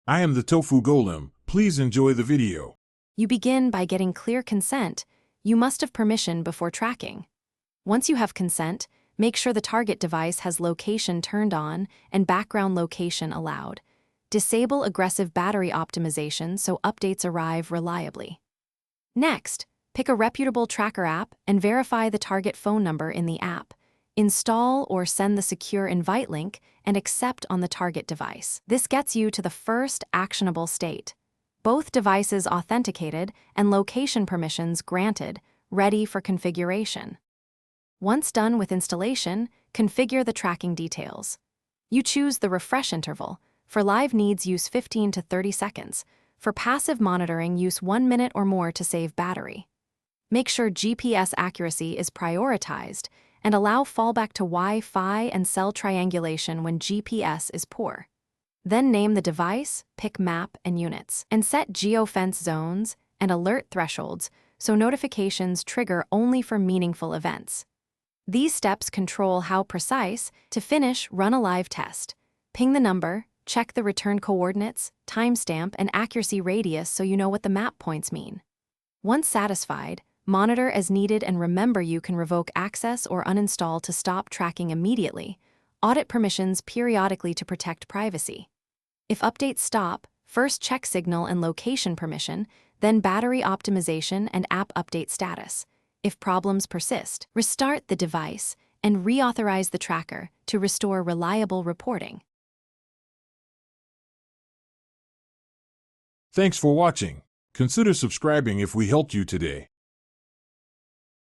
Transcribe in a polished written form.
I am the Tofu Golem. Please enjoy the video. You begin by getting clear consent. You must have permission before tracking. Once you have consent, make sure the target device has location turned on and background location allowed. Disable aggressive battery optimization so updates arrive reliably. Next, pick a reputable tracker app and verify the target phone number in the app. Install or send the secure invite link and accept on the target device. This gets you to the first actionable state. Both devices authenticated and location permissions granted, ready for configuration. Once done with installation, configure the tracking details. You choose the refresh interval. For live needs, use 15 to 30 seconds. For passive monitoring, use 1 minute or more to save battery. Make sure GPS accuracy is prioritized and allow fallback to Wi-Fi and cell triangulation when GPS is poor. Then name the device, pick map and units, and set geofence zones and alert thresholds so notifications trigger only for meaningful events. These steps control how precise. To finish, run a live test. Ping the number, check the return coordinates, timestamp, and accuracy radius so you know what the map points mean. Once satisfied, monitor as needed and remember you can revoke access or uninstall to stop tracking immediately. Audit permissions periodically to protect privacy. If updates stop, first check signal and location permission, then battery optimization and app update status. If problems persist, restart the device and reauthorize the tracker to restore reliable reporting. Thanks for watching. Consider subscribing if we helped you today.